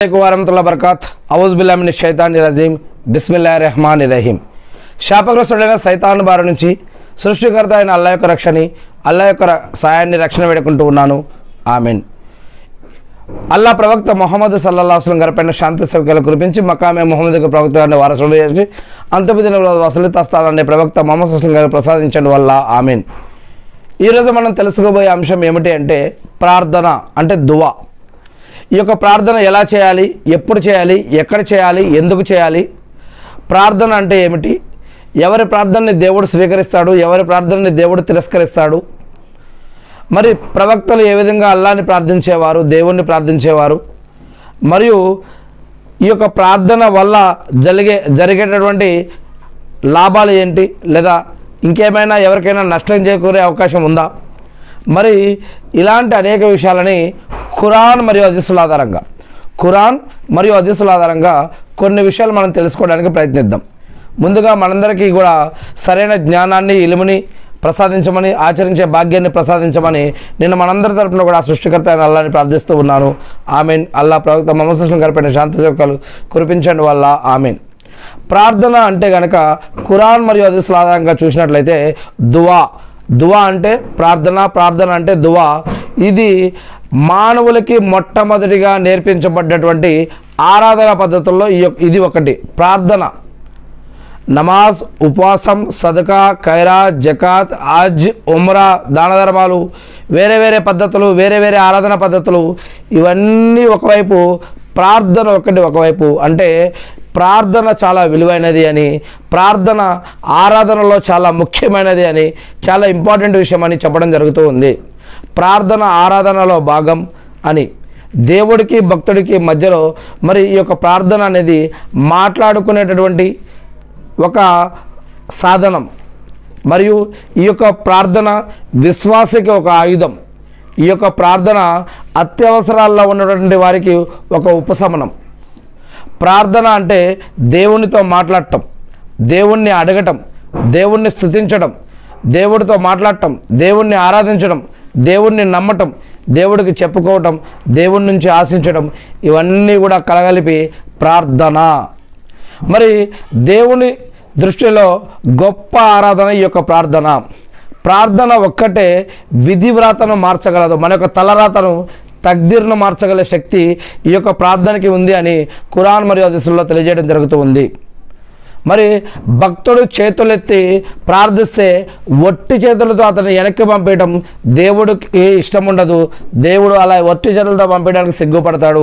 వరహమతుల్లాహి వబరకాత్ ఔజు బిల్లాహి మినష్ షైతానిర్ రజీం బిస్మిల్లాహిర్ రహమానిర్ రహీం. శాపగ్రస్తుడైన సైతాను బారి నుంచి సృష్టికర్త అయిన అల్లా యొక్క రక్షని, అల్లా యొక్క సాయాన్ని రక్షణ వేడుకుంటూ ఉన్నాను. ఆమీన్. అల్లా ప్రవక్త ముహమ్మద్ సల్లల్లాహు అలైహి వసల్లం గారిపైన శాంతి సౌఖ్యాలు కురిపించి మకామే ముహమ్మద్ ప్రవక్త గారిని వారసులు చేసి అంతమిదిన వసలిత స్థానాన్ని ప్రవక్త ముహమ్మద్ సల్లల్లాహు అలైహి వసల్లం గారు ప్రసాదించడం వల్ల ఆమీన్. ఈరోజు మనం తెలుసుకోబోయే అంశం ఏమిటి అంటే ప్రార్థన అంటే దువా. ఈ యొక్క ప్రార్థన ఎలా చేయాలి, ఎప్పుడు చేయాలి, ఎక్కడ చేయాలి, ఎందుకు చేయాలి, ప్రార్థన అంటే ఏమిటి, ఎవరి ప్రార్థనని దేవుడు స్వీకరిస్తాడు, ఎవరి ప్రార్థనని దేవుడు తిరస్కరిస్తాడు, మరి ప్రవక్తలు ఏ విధంగా అల్లాని ప్రార్థించేవారు, దేవుణ్ణి ప్రార్థించేవారు, మరియు ఈ యొక్క ప్రార్థన వల్ల జరిగేటటువంటి లాభాలు ఏంటి, లేదా ఇంకేమైనా ఎవరికైనా నష్టం చేకూరే అవకాశం ఉందా, మరి ఇలాంటి అనేక విషయాలని ఖురాన్ మరియు హదీసుల ఆధారంగా కొన్ని విషయాలు మనం తెలుసుకోవడానికి ప్రయత్నిద్దాం. ముందుగా మనందరికీ కూడా సరైన జ్ఞానాన్ని, ఇలుముని ప్రసాదించమని, ఆచరించే భాగ్యాన్ని ప్రసాదించమని నేను మనందరి తరపున కూడా సృష్టికర్త అయిన అల్లాని ప్రార్థిస్తూ ఉన్నాను. ఆమీన్. అల్లా ప్రవక్త ముహమ్మద్ సల్లల్లాహు అలైహి వసల్లం గారిపైన శాంతి సౌఖ్యాలు కురిపించండి వల్ల ఆమీన్. ప్రార్థన అంటే కనుక ఖురాన్ మరియు హదీసుల ఆధారంగా చూసినట్లయితే దువా అంటే ప్రార్థన అంటే దువా. ఇది మానవులకి మొట్టమొదటిగా నేర్పించబడ్డటువంటి ఆరాధన పద్ధతుల్లో ఇది ఒకటి. ప్రార్థన, నమాజ్, ఉపవాసం, సదకా, ఖైరా, జకాత్, హజ్, ఉమ్రా, దాన ధర్మాలు, వేరే వేరే పద్ధతులు, వేరే వేరే ఆరాధన పద్ధతులు, ఇవన్నీ ఒకవైపు, ప్రార్థన ఒకవైపు. అంటే ప్రార్థన చాలా విలువైనది అని, ప్రార్థన ఆరాధనలో చాలా ముఖ్యమైనది అని, చాలా ఇంపార్టెంట్ విషయం అని చెప్పడం జరుగుతూ ఉంది. ప్రార్థన ఆరాధనలో భాగం అని, దేవుడికి భక్తుడికి మధ్యలో మరి ఈ యొక్క ప్రార్థన అనేది మాట్లాడుకునేటటువంటి ఒక సాధనం, మరియు ఈ యొక్క ప్రార్థన విశ్వాసకి ఒక ఆయుధం. ఈ యొక్క ప్రార్థన అత్యవసరాల్లో ఉన్నటువంటి వారికి ఒక ఉపశమనం. ప్రార్థన అంటే దేవునితో మాట్లాడటం, దేవుణ్ణి అడగటం, దేవుణ్ణి స్తుతించడం, దేవుడితో మాట్లాడటం, దేవుణ్ణి ఆరాధించడం, దేవుణ్ణి నమ్మటం, దేవుడికి చెప్పుకోవటం, దేవుడి నుంచి ఆశించడం, ఇవన్నీ కూడా కలగలిపి ప్రార్థన. మరి దేవుని దృష్టిలో గొప్ప ఆరాధన ఈ యొక్క ప్రార్థన. ప్రార్థన ఒక్కటే విధివ్రాతను మార్చగలదు, మన యొక్క తలరాతను, తక్దీర్ను మార్చగల శక్తి ఈ యొక్క ప్రార్థనకి ఉంది అని ఖురాన్ మరియు హదీసుల్లో తెలియజేయడం జరుగుతూ ఉంది. మరి భక్తుడు చేతులెత్తి ప్రార్థిస్తే ఒట్టి చేతులతో అతను వెనక్కి పంపేయడం దేవుడికి ఇష్టం ఉండదు. దేవుడు అలా ఒట్టి చేతులతో పంపేయడానికి సిగ్గుపడతాడు.